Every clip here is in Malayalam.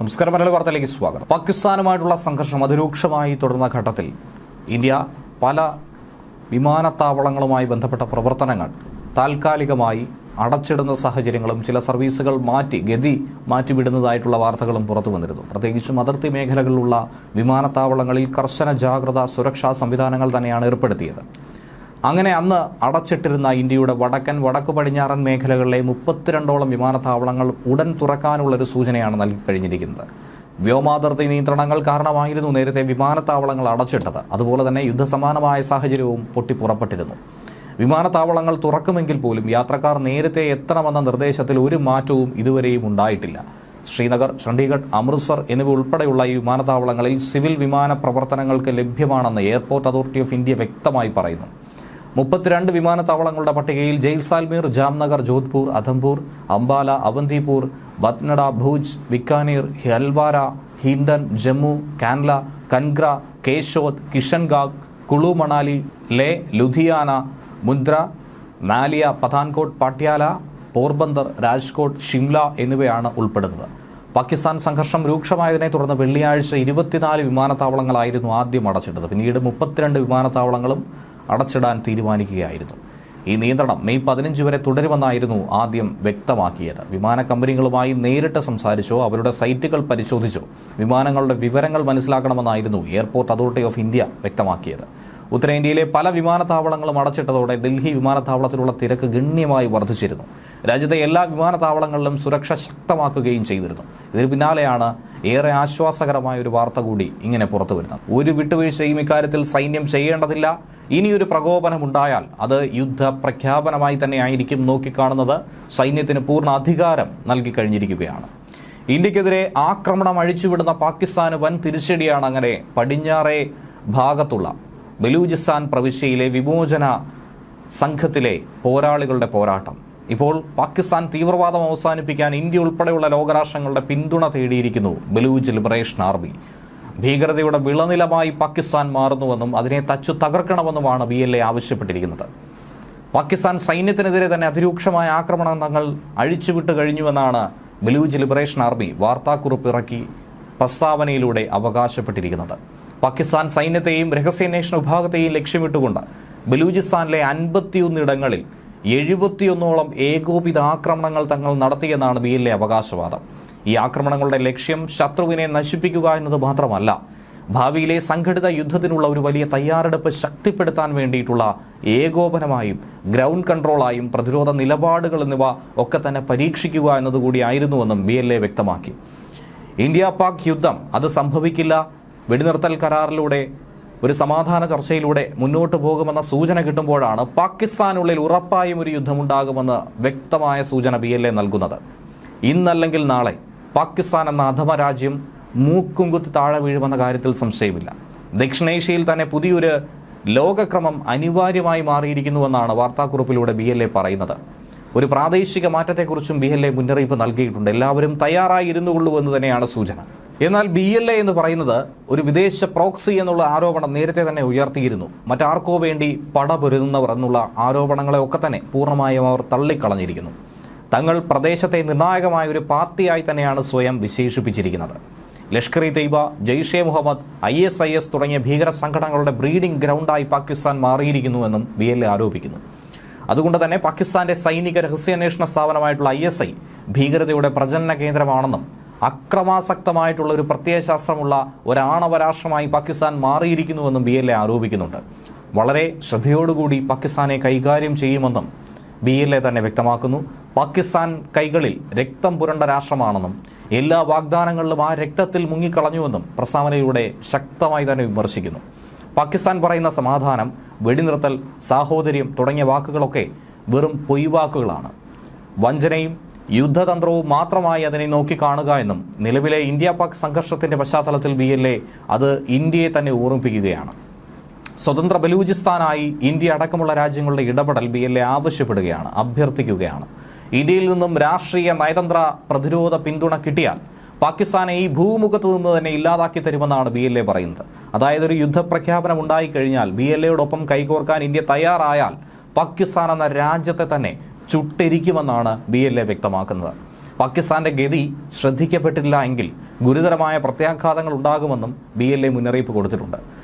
നമസ്കാരം. മലയാളി വാർത്തയിലേക്ക് സ്വാഗതം. പാകിസ്ഥാനുമായിട്ടുള്ള സംഘർഷം അതിരൂക്ഷമായി തുടർന്ന ഘട്ടത്തിൽ ഇന്ത്യ പല വിമാനത്താവളങ്ങളുമായി ബന്ധപ്പെട്ട പ്രവർത്തനങ്ങൾ താൽക്കാലികമായി അടച്ചിടുന്ന സാഹചര്യങ്ങളും ചില സർവീസുകൾ ഗതി മാറ്റിവിടുന്നതായിട്ടുള്ള വാർത്തകളും പുറത്തു വന്നിരുന്നു. പ്രത്യേകിച്ചും അതിർത്തി മേഖലകളിലുള്ള വിമാനത്താവളങ്ങളിൽ കർശന ജാഗ്രതാ സുരക്ഷാ സംവിധാനങ്ങൾ തന്നെയാണ് ഏർപ്പെടുത്തിയത്. അങ്ങനെ അന്ന് അടച്ചിട്ടിരുന്ന ഇന്ത്യയുടെ വടക്കു പടിഞ്ഞാറൻ മേഖലകളിലെ 32ഓളം വിമാനത്താവളങ്ങൾ ഉടൻ തുറക്കാനുള്ളൊരു സൂചനയാണ് നൽകി കഴിഞ്ഞിരിക്കുന്നത്. വ്യോമാതിർത്തി നിയന്ത്രണങ്ങൾ കാരണമായിരുന്നു നേരത്തെ വിമാനത്താവളങ്ങൾ അടച്ചിട്ടത്. അതുപോലെ തന്നെ യുദ്ധസമാനമായ സാഹചര്യവും പൊട്ടിപ്പുറപ്പെട്ടിരുന്നു. വിമാനത്താവളങ്ങൾ തുറക്കുമെങ്കിൽ പോലും യാത്രക്കാർ നേരത്തെ എത്തണമെന്ന നിർദ്ദേശത്തിൽ ഒരു മാറ്റവും ഇതുവരെയും ഉണ്ടായിട്ടില്ല. ശ്രീനഗർ, ചണ്ഡീഗഡ്, അമൃത്സർ എന്നിവ ഉൾപ്പെടെയുള്ള ഈ വിമാനത്താവളങ്ങളിൽ സിവിൽ വിമാന പ്രവർത്തനങ്ങൾക്ക് ലഭ്യമാണെന്ന് എയർപോർട്ട് അതോറിറ്റി ഓഫ് ഇന്ത്യ വ്യക്തമായി പറയുന്നു. 32 വിമാനത്താവളങ്ങളുടെ പട്ടികയിൽ ജയ്സാൽമീർ, ജാംനഗർ, ജോധ്പൂർ, അധംപൂർ, അംബാല, അവന്തിപൂർ, ബത്നഡ, ഭൂജ്, ബിക്കാനീർ, ഹൽവാര, ഹിൻഡൻ, ജമ്മു, കാൻല, കൻഗ്ര, കേശോദ്, കിഷൻഗാഗ്, കുളു മണാലി, ലേ, ലുധിയാന, മുന്ദ്ര, നാലിയ, പത്താൻകോട്ട്, പാട്യാല, പോർബന്ദർ, രാജ്കോട്ട്, ഷിംല എന്നിവയാണ് ഉൾപ്പെടുന്നത്. പാകിസ്ഥാൻ സംഘർഷം രൂക്ഷമായതിനെ തുടർന്ന് വെള്ളിയാഴ്ച 24 വിമാനത്താവളങ്ങളായിരുന്നു ആദ്യം അടച്ചിട്ടത്. പിന്നീട് 32 വിമാനത്താവളങ്ങളും അടച്ചിടാൻ തീരുമാനിക്കുകയായിരുന്നു. ഈ നിയന്ത്രണം മെയ് 15 വരെ തുടരുമെന്നായിരുന്നു ആദ്യം വ്യക്തമാക്കിയത്. വിമാന കമ്പനികളുമായി നേരിട്ട് സംസാരിച്ചോ അവരുടെ സൈറ്റുകൾ പരിശോധിച്ചോ വിമാനങ്ങളുടെ വിവരങ്ങൾ മനസ്സിലാക്കണമെന്നായിരുന്നു എയർപോർട്ട് അതോറിറ്റി ഓഫ് ഇന്ത്യ വ്യക്തമാക്കിയത്. ഉത്തരേന്ത്യയിലെ പല വിമാനത്താവളങ്ങളും അടച്ചിട്ടതോടെ ഡൽഹി വിമാനത്താവളത്തിലുള്ള തിരക്ക് ഗണ്യമായി വർദ്ധിച്ചിരുന്നു. രാജ്യത്തെ എല്ലാ വിമാനത്താവളങ്ങളിലും സുരക്ഷ ശക്തമാക്കുകയും ചെയ്തിരുന്നു. ഇതിന് പിന്നാലെയാണ് ഏറെ ആശ്വാസകരമായ ഒരു വാർത്ത കൂടി ഇങ്ങനെ പുറത്തു വരുന്നത്. ഒരു വിട്ടുവീഴ്ചയും ഇക്കാര്യത്തിൽ സൈന്യം ചെയ്യേണ്ടതില്ല. ഇനിയൊരു പ്രകോപനമുണ്ടായാൽ അത് യുദ്ധ പ്രഖ്യാപനമായി തന്നെ ആയിരിക്കും നോക്കിക്കാണുന്നത്. സൈന്യത്തിന് പൂർണ്ണ അധികാരം നൽകി കഴിഞ്ഞിരിക്കുകയാണ്. ഇന്ത്യക്കെതിരെ ആക്രമണം അഴിച്ചുവിടുന്ന പാകിസ്ഥാന് വൻ തിരിച്ചടിയാണ് അങ്ങനെ പടിഞ്ഞാറേ ഭാഗത്തുള്ള ബലൂചിസ്ഥാൻ പ്രവിശ്യയിലെ വിമോചന സംഘത്തിലെ പോരാളികളുടെ പോരാട്ടം. ഇപ്പോൾ പാകിസ്ഥാൻ തീവ്രവാദം അവസാനിപ്പിക്കാൻ ഇന്ത്യ ഉൾപ്പെടെയുള്ള ലോകരാഷ്ട്രങ്ങളുടെ പിന്തുണ തേടിയിരിക്കുന്നു ബലൂച്ച് ലിബറേഷൻ ആർമി. ഭീകരതയുടെ വിളനിലമായി പാകിസ്ഥാൻ മാറുന്നുവെന്നും അതിനെ തച്ചു തകർക്കണമെന്നുമാണ് BLA ആവശ്യപ്പെട്ടിരിക്കുന്നത്. പാകിസ്ഥാൻ സൈന്യത്തിനെതിരെ തന്നെ അതിരൂക്ഷമായ ആക്രമണങ്ങൾ അഴിച്ചുവിട്ട് കഴിഞ്ഞുവെന്നാണ് ബലൂച്ച് ലിബറേഷൻ ആർമി വാർത്താക്കുറിപ്പ് ഇറക്കി പ്രസ്താവനയിലൂടെ അവകാശപ്പെട്ടിരിക്കുന്നത്. പാകിസ്ഥാൻ സൈന്യത്തെയും രഹസ്യാന്വേഷണ വിഭാഗത്തെയും ലക്ഷ്യമിട്ടുകൊണ്ട് ബലൂചിസ്ഥാനിലെ 51 ഇടങ്ങളിൽ 71ഓളം ഏകോപിത ആക്രമണങ്ങൾ തങ്ങൾ നടത്തിയെന്നാണ് BLA അവകാശവാദം. ഈ ആക്രമണങ്ങളുടെ ലക്ഷ്യം ശത്രുവിനെ നശിപ്പിക്കുക എന്നത് മാത്രമല്ല, ഭാവിയിലെ സംഘടിത യുദ്ധത്തിനുള്ള ഒരു വലിയ തയ്യാറെടുപ്പ് ശക്തിപ്പെടുത്താൻ വേണ്ടിയിട്ടുള്ള ഏകോപനമായും ഗ്രൗണ്ട് കൺട്രോളായും പ്രതിരോധ നിലപാടുകൾ എന്നിവ ഒക്കെ തന്നെ പരീക്ഷിക്കുക എന്നതുകൂടിയായിരുന്നുവെന്നും BLA വ്യക്തമാക്കി. ഇന്ത്യ പാക് യുദ്ധം അത് സംഭവിക്കില്ല, വെടിനിർത്തൽ കരാറിലൂടെ ഒരു സമാധാന ചർച്ചയിലൂടെ മുന്നോട്ട് പോകുമെന്ന സൂചന കിട്ടുമ്പോഴാണ് പാകിസ്ഥാനുള്ളിൽ ഉറപ്പായും ഒരു യുദ്ധമുണ്ടാകുമെന്ന് വ്യക്തമായ സൂചന BLA നൽകുന്നത്. ഇന്നല്ലെങ്കിൽ നാളെ പാകിസ്ഥാൻ എന്ന അധമ രാജ്യം മൂക്കുംകുത്തി താഴെ വീഴുമെന്ന കാര്യത്തിൽ സംശയമില്ല. ദക്ഷിണേഷ്യയിൽ തന്നെ പുതിയൊരു ലോകക്രമം അനിവാര്യമായി മാറിയിരിക്കുന്നുവെന്നാണ് വാർത്താക്കുറിപ്പിലൂടെ BLA പറയുന്നത്. ഒരു പ്രാദേശിക മാറ്റത്തെക്കുറിച്ചും BLA മുന്നറിയിപ്പ് നൽകിയിട്ടുണ്ട്. എല്ലാവരും തയ്യാറായി ഇരുന്നുകൊള്ളൂ എന്ന് തന്നെയാണ് സൂചന. എന്നാൽ BLA എന്ന് പറയുന്നത് ഒരു വിദേശ പ്രോക്സി എന്നുള്ള ആരോപണം നേരത്തെ തന്നെ ഉയർത്തിയിരുന്നു. മറ്റാർക്കോ വേണ്ടി പടപൊരുതുന്നവർ എന്നുള്ള ആരോപണങ്ങളെ ഒക്കെ തന്നെ പൂർണ്ണമായും അവർ തള്ളിക്കളഞ്ഞിരിക്കുന്നു. തങ്ങൾ പ്രദേശത്തെ നിർണായകമായ ഒരു പാർട്ടിയായി തന്നെയാണ് സ്വയം വിശേഷിപ്പിച്ചിരിക്കുന്നത്. ലഷ്കർ-ഇ-തയ്ബ, ജെയ്ഷെ മുഹമ്മദ്, ISIS തുടങ്ങിയ ഭീകര സംഘടനകളുടെ ബ്രീഡിംഗ് ഗ്രൗണ്ടായി പാകിസ്ഥാൻ മാറിയിരിക്കുന്നുവെന്നും BLA ആരോപിക്കുന്നു. അതുകൊണ്ട് തന്നെ പാകിസ്ഥാന്റെ സൈനിക രഹസ്യാന്വേഷണ സ്ഥാപനമായിട്ടുള്ള ISI ഭീകരതയുടെ പ്രജനന കേന്ദ്രമാണെന്നും അക്രമാസക്തമായിട്ടുള്ള ഒരു പ്രത്യയശാസ്ത്രമുള്ള ഒരാണവ രാഷ്ട്രമായി പാകിസ്ഥാൻ മാറിയിരിക്കുന്നുവെന്നും BLA ആരോപിക്കുന്നുണ്ട്. വളരെ ശ്രദ്ധയോടുകൂടി പാകിസ്ഥാനെ കൈകാര്യം ചെയ്യുമെന്നും BLA തന്നെ വ്യക്തമാക്കുന്നു. പാകിസ്ഥാൻ കൈകളിൽ രക്തം പുരണ്ട രാഷ്ട്രമാണെന്നും എല്ലാ വാഗ്ദാനങ്ങളിലും ആ രക്തത്തിൽ മുങ്ങിക്കളഞ്ഞുവെന്നും പ്രസ്താവനയിലൂടെ ശക്തമായി തന്നെ വിമർശിക്കുന്നു. പാകിസ്ഥാൻ പറയുന്ന സമാധാനം, വെടിനിർത്തൽ, സാഹോദര്യം തുടങ്ങിയ വാക്കുകളൊക്കെ വെറും പൊയ്വാക്കുകളാണ്. വഞ്ചനയും യുദ്ധതന്ത്രവും മാത്രമായി അതിനെ നോക്കിക്കാണുക എന്നും നിലവിലെ ഇന്ത്യ പാക് സംഘർഷത്തിന്റെ പശ്ചാത്തലത്തിൽ BLA അത് ഇന്ത്യയെ തന്നെ ഓർമ്മിപ്പിക്കുകയാണ്. സ്വതന്ത്ര ബലൂചിസ്ഥാനായി ഇന്ത്യ അടക്കമുള്ള രാജ്യങ്ങളുടെ ഇടപെടൽ BLA ആവശ്യപ്പെടുകയാണ്, അഭ്യർത്ഥിക്കുകയാണ്. ഇന്ത്യയിൽ നിന്നും രാഷ്ട്രീയ, നയതന്ത്ര, പ്രതിരോധ പിന്തുണ കിട്ടിയാൽ പാകിസ്ഥാനെ ഈ ഭൂമുഖത്ത് നിന്ന് തന്നെ ഇല്ലാതാക്കി തരുമെന്നാണ് BLA പറയുന്നത്. അതായത് ഒരു യുദ്ധപ്രഖ്യാപനം ഉണ്ടായിക്കഴിഞ്ഞാൽ BLAയോടൊപ്പം കൈകോർക്കാൻ ഇന്ത്യ തയ്യാറായാൽ പാകിസ്ഥാൻ എന്ന രാജ്യത്തെ തന്നെ ചുട്ടിരിക്കുമെന്നാണ് BLA വ്യക്തമാക്കുന്നത്. പാകിസ്ഥാന്റെ ഗതി ശ്രദ്ധിക്കപ്പെട്ടില്ല എങ്കിൽ ഗുരുതരമായ പ്രത്യാഘാതങ്ങൾ ഉണ്ടാകുമെന്നും BLA മുന്നറിയിപ്പ് കൊടുത്തിട്ടുണ്ട്.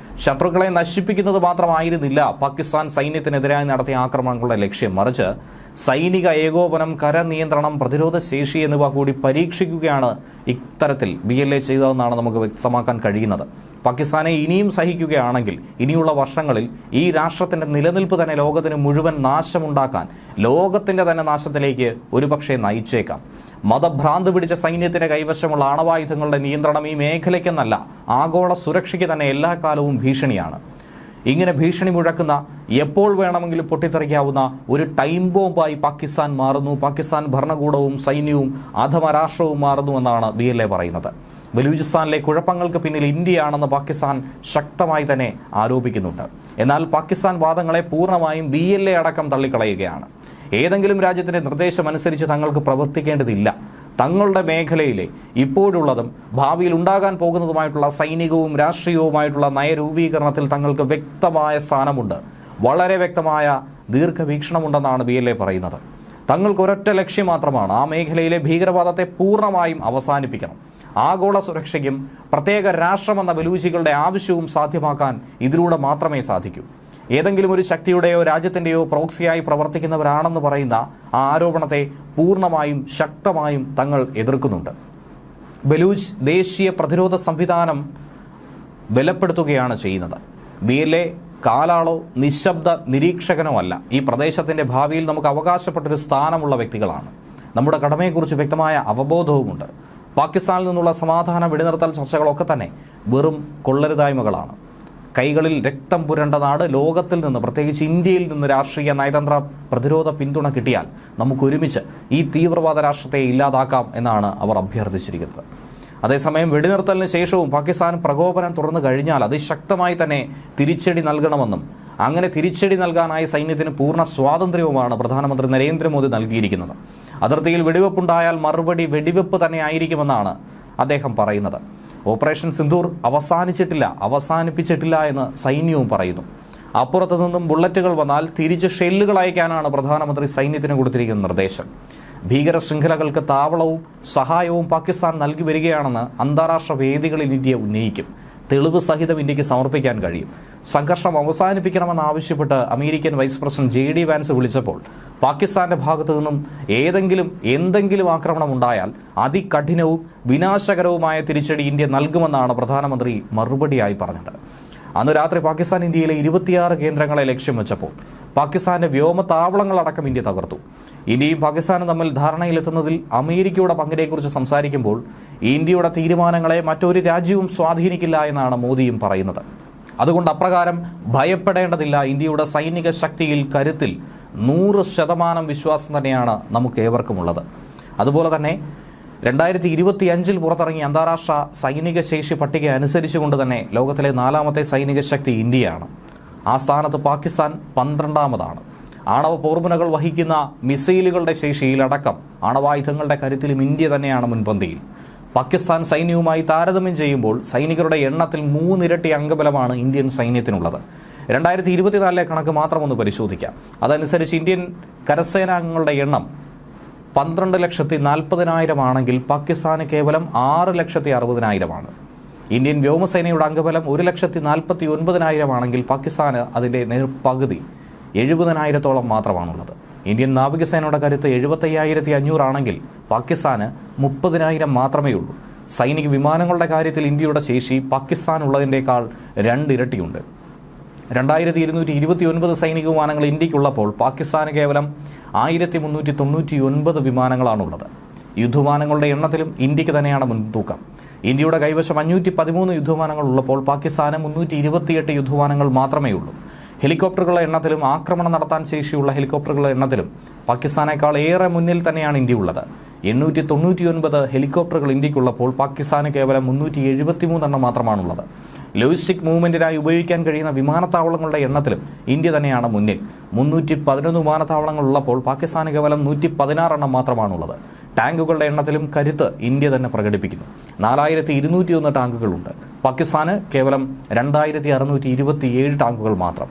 ശത്രുക്കളെ നശിപ്പിക്കുന്നത് മാത്രമായിരുന്നില്ല പാകിസ്ഥാൻ സൈന്യത്തിനെതിരായി നടത്തിയ ആക്രമണങ്ങളുടെ ലക്ഷ്യം, മറിച്ച് സൈനിക ഏകോപനം, കരനിയന്ത്രണം, പ്രതിരോധ ശേഷി എന്നിവ കൂടി പരീക്ഷിക്കുകയാണ് ഇത്തരത്തിൽ BLA ചെയ്തതെന്നാണ് നമുക്ക് വ്യക്തമാക്കാൻ കഴിയുന്നത്. പാകിസ്ഥാനെ ഇനിയും സഹിക്കുകയാണെങ്കിൽ ഇനിയുള്ള വർഷങ്ങളിൽ ഈ രാഷ്ട്രത്തിൻ്റെ നിലനിൽപ്പ് തന്നെ ലോകത്തിന് മുഴുവൻ നാശമുണ്ടാക്കാൻ, ലോകത്തിൻ്റെ തന്നെ നാശത്തിലേക്ക് ഒരുപക്ഷെ നയിച്ചേക്കാം. മതഭ്രാന്ത് പിടിച്ച സൈന്യത്തിന്റെ കൈവശമുള്ള ആണവായുധങ്ങളുടെ നിയന്ത്രണം ഈ മേഖലയ്ക്കെന്നല്ല ആഗോള സുരക്ഷയ്ക്ക് തന്നെ എല്ലാ കാലവും ഭീഷണിയാണ്. ഇങ്ങനെ ഭീഷണി മുഴക്കുന്ന, എപ്പോൾ വേണമെങ്കിലും പൊട്ടിത്തെറിക്കാവുന്ന ഒരു ടൈം ബോംബായി പാകിസ്ഥാൻ മാറുന്നു. പാകിസ്ഥാൻ ഭരണകൂടവും സൈന്യവും അധമരാഷ്ട്രവും മാറുന്നു എന്നാണ് BLA പറയുന്നത്. ബലൂചിസ്ഥാനിലെ കുഴപ്പങ്ങൾക്ക് പിന്നിൽ ഇന്ത്യയാണെന്ന് പാകിസ്ഥാൻ ശക്തമായി തന്നെ ആരോപിക്കുന്നുണ്ട്. എന്നാൽ പാകിസ്ഥാൻ വാദങ്ങളെ പൂർണ്ണമായും BLA അടക്കം തള്ളിക്കളയുകയാണ്. ഏതെങ്കിലും രാജ്യത്തിൻ്റെ നിർദ്ദേശമനുസരിച്ച് തങ്ങൾക്ക് പ്രവർത്തിക്കേണ്ടതില്ല. തങ്ങളുടെ മേഖലയിലെ ഇപ്പോഴുള്ളതും ഭാവിയിൽ ഉണ്ടാകാൻ പോകുന്നതുമായിട്ടുള്ള സൈനികവും രാഷ്ട്രീയവുമായിട്ടുള്ള നയരൂപീകരണത്തിൽ തങ്ങൾക്ക് വ്യക്തമായ സ്ഥാനമുണ്ട്, വളരെ വ്യക്തമായ ദീർഘവീക്ഷണമുണ്ടെന്നാണ് BLA പറയുന്നത്. തങ്ങൾക്ക് ഒരൊറ്റ ലക്ഷ്യം മാത്രമാണ്, ആ മേഖലയിലെ ഭീകരവാദത്തെ പൂർണ്ണമായും അവസാനിപ്പിക്കണം. ആഗോള സുരക്ഷയ്ക്കും പ്രത്യേക രാഷ്ട്രമെന്ന ബലൂചികളുടെ ആവശ്യവും സാധ്യമാക്കാൻ ഇതിലൂടെ മാത്രമേ സാധിക്കൂ. ഏതെങ്കിലും ഒരു ശക്തിയുടെയോ രാജ്യത്തിൻ്റെയോ പ്രോക്സിയായി പ്രവർത്തിക്കുന്നവരാണെന്ന് പറയുന്ന ആ ആരോപണത്തെ പൂർണ്ണമായും ശക്തമായും തങ്ങൾ എതിർക്കുന്നുണ്ട്. ബലൂച്ച് ദേശീയ പ്രതിരോധ സംവിധാനം ബലപ്പെടുത്തുകയാണ് ചെയ്യുന്നത്. BLA കാലാളോ നിശബ്ദ നിരീക്ഷകനോ അല്ല. ഈ പ്രദേശത്തിൻ്റെ ഭാവിയിൽ നമുക്ക് അവകാശപ്പെട്ടൊരു സ്ഥാനമുള്ള വ്യക്തികളാണ്. നമ്മുടെ കടമയെക്കുറിച്ച് വ്യക്തമായ അവബോധവുമുണ്ട്. പാകിസ്ഥാനിൽ നിന്നുള്ള സമാധാന വെടിനിർത്തൽ ചർച്ചകളൊക്കെ തന്നെ വെറും കൊള്ളരുതായ്മകളാണ്. കൈകളിൽ രക്തം പുരണ്ട നാട്, ലോകത്തിൽ നിന്ന് പ്രത്യേകിച്ച് ഇന്ത്യയിൽ നിന്ന് രാഷ്ട്രീയ, നയതന്ത്ര, പ്രതിരോധ പിന്തുണ കിട്ടിയാൽ നമുക്കൊരുമിച്ച് ഈ തീവ്രവാദ രാഷ്ട്രത്തെ ഇല്ലാതാക്കാം എന്നാണ് അവർ അഭ്യർത്ഥിച്ചിരിക്കുന്നത്. അതേസമയം വെടിനിർത്തലിന് ശേഷവും പാകിസ്ഥാൻ പ്രകോപനം തുറന്നു കഴിഞ്ഞാൽ അതിശക്തമായി തന്നെ തിരിച്ചടി നൽകണമെന്നും, അങ്ങനെ തിരിച്ചടി നൽകാനായി സൈന്യത്തിന് പൂർണ്ണ സ്വാതന്ത്ര്യവുമാണ് പ്രധാനമന്ത്രി നരേന്ദ്രമോദി നൽകിയിരിക്കുന്നത്. അതിർത്തിയിൽ വെടിവെപ്പുണ്ടായാൽ മറുപടി വെടിവെപ്പ് തന്നെ ആയിരിക്കുമെന്നാണ് അദ്ദേഹം പറയുന്നത്. ഓപ്പറേഷൻ സിന്ദൂർ അവസാനിപ്പിച്ചിട്ടില്ല എന്ന് സൈന്യവും പറയുന്നു. അപ്പുറത്തു നിന്നും ബുള്ളറ്റുകൾ വന്നാൽ തിരിച്ച് ഷെല്ലുകൾ അയക്കാനാണ് പ്രധാനമന്ത്രി സൈന്യത്തിന് കൊടുത്തിരിക്കുന്ന നിർദ്ദേശം. ഭീകര ശൃംഖലകൾക്ക് താവളവും സഹായവും പാകിസ്ഥാൻ നൽകി വരികയാണെന്ന് അന്താരാഷ്ട്ര വേദികളിൽ ഇന്ത്യ ഉന്നയിക്കും. തെളിവ് സഹിതം ഇന്ത്യക്ക് സമർപ്പിക്കാൻ കഴിയും. സംഘർഷം അവസാനിപ്പിക്കണമെന്നാവശ്യപ്പെട്ട് American vice president JD Vance വിളിച്ചപ്പോൾ പാകിസ്ഥാന്റെ ഭാഗത്തു നിന്നും എന്തെങ്കിലും ആക്രമണം ഉണ്ടായാൽ അതികഠിനവും വിനാശകരവുമായ തിരിച്ചടി ഇന്ത്യ നൽകുമെന്നാണ് പ്രധാനമന്ത്രി മറുപടിയായി പറഞ്ഞത്. അന്ന് രാത്രി പാകിസ്ഥാൻ ഇന്ത്യയിലെ 26 കേന്ദ്രങ്ങളെ ലക്ഷ്യം വെച്ചപ്പോൾ പാകിസ്ഥാന്റെ വ്യോമതാവളങ്ങളടക്കം ഇന്ത്യ തകർത്തു. ഇന്ത്യയും പാകിസ്ഥാനും തമ്മിൽ ധാരണയിലെത്തുന്നതിൽ അമേരിക്കയുടെ പങ്കിനെക്കുറിച്ച് സംസാരിക്കുമ്പോൾ ഇന്ത്യയുടെ തീരുമാനങ്ങളെ മറ്റൊരു രാജ്യവും സ്വാധീനിക്കില്ല എന്നാണ് മോദിയും പറയുന്നത്. അതുകൊണ്ട് അപ്രകാരം ഭയപ്പെടേണ്ടതില്ല. ഇന്ത്യയുടെ സൈനിക ശക്തിയിൽ, കരുത്തിൽ 100% വിശ്വാസം തന്നെയാണ് നമുക്ക് ഏവർക്കുമുള്ളത്. അതുപോലെ തന്നെ 2025 പുറത്തിറങ്ങിയ അന്താരാഷ്ട്ര സൈനിക ശേഷി പട്ടിക അനുസരിച്ചുകൊണ്ട് തന്നെ ലോകത്തിലെ 4ാമത്തെ സൈനിക ശക്തി ഇന്ത്യയാണ്. ആ സ്ഥാനത്ത് പാകിസ്ഥാൻ 12ാമതാണ്. ആണവ പോർമുനകൾ വഹിക്കുന്ന മിസൈലുകളുടെ ശേഷിയിലടക്കം ആണവായുധങ്ങളുടെ കരുത്തിലും ഇന്ത്യ തന്നെയാണ് മുൻപന്തിയിൽ. പാകിസ്ഥാൻ സൈന്യവുമായി താരതമ്യം ചെയ്യുമ്പോൾ സൈനികരുടെ എണ്ണത്തിൽ 3 ഇരട്ടി അംഗബലമാണ് ഇന്ത്യൻ സൈന്യത്തിനുള്ളത്. 2024 കണക്ക് മാത്രം ഒന്ന് പരിശോധിക്കാം. അതനുസരിച്ച് ഇന്ത്യൻ കരസേനാംഗങ്ങളുടെ എണ്ണം 12,40,000 ആണെങ്കിൽ പാകിസ്ഥാന് കേവലം 6,60,000 ഇന്ത്യൻ വ്യോമസേനയുടെ അംഗബലം 1,49,000 ആണെങ്കിൽ പാകിസ്ഥാന് അതിൻ്റെ നേർപകുതി 70,000 മാത്രമാണുള്ളത്. ഇന്ത്യൻ നാവികസേനയുടെ കരുത്ത് 75,500 ആണെങ്കിൽ പാകിസ്ഥാന് 30,000 മാത്രമേ ഉള്ളൂ. സൈനിക വിമാനങ്ങളുടെ കാര്യത്തിൽ ഇന്ത്യയുടെ ശേഷി പാകിസ്ഥാനുള്ളതിൻ്റെക്കാൾ 2 ഇരട്ടിയുണ്ട്. 2,229 സൈനിക വിമാനങ്ങൾ ഇന്ത്യക്കുള്ളപ്പോൾ പാകിസ്ഥാന് കേവലം 1,399 വിമാനങ്ങളാണുള്ളത്. യുദ്ധവിമാനങ്ങളുടെ എണ്ണത്തിലും ഇന്ത്യക്ക് തന്നെയാണ് മുൻതൂക്കം. ഇന്ത്യയുടെ കൈവശം 513 യുദ്ധവിമാനങ്ങൾ ഉള്ളപ്പോൾ പാകിസ്ഥാന് 328 യുദ്ധവിമാനങ്ങൾ മാത്രമേ ഉള്ളൂ. ഹെലികോപ്റ്ററുകളുടെ എണ്ണത്തിലും ആക്രമണം നടത്താൻ ശേഷിയുള്ള ഹെലികോപ്റ്ററുകളുടെ എണ്ണത്തിലും പാകിസ്ഥാനേക്കാൾ ഏറെ മുന്നിൽ തന്നെയാണ് ഇന്ത്യ ഉള്ളത്. 899 ഹെലികോപ്റ്ററുകൾ ഇന്ത്യക്കുള്ളപ്പോൾ പാകിസ്ഥാന് കേവലം 373 മാത്രമാണുള്ളത്. ലോജിസ്റ്റിക് മൂവ്മെൻറ്റിനായി ഉപയോഗിക്കാൻ കഴിയുന്ന വിമാനത്താവളങ്ങളുടെ എണ്ണത്തിലും ഇന്ത്യ തന്നെയാണ് മുന്നിൽ. 311 വിമാനത്താവളങ്ങൾ ഉള്ളപ്പോൾ പാകിസ്ഥാന് കേവലം 116 മാത്രമാണുള്ളത്. ടാങ്കുകളുടെ എണ്ണത്തിലും കരുത്ത് ഇന്ത്യ തന്നെ പ്രകടിപ്പിക്കുന്നു. 4,201 ടാങ്കുകളുണ്ട്. പാകിസ്ഥാന് കേവലം 2,627 ടാങ്കുകൾ മാത്രം.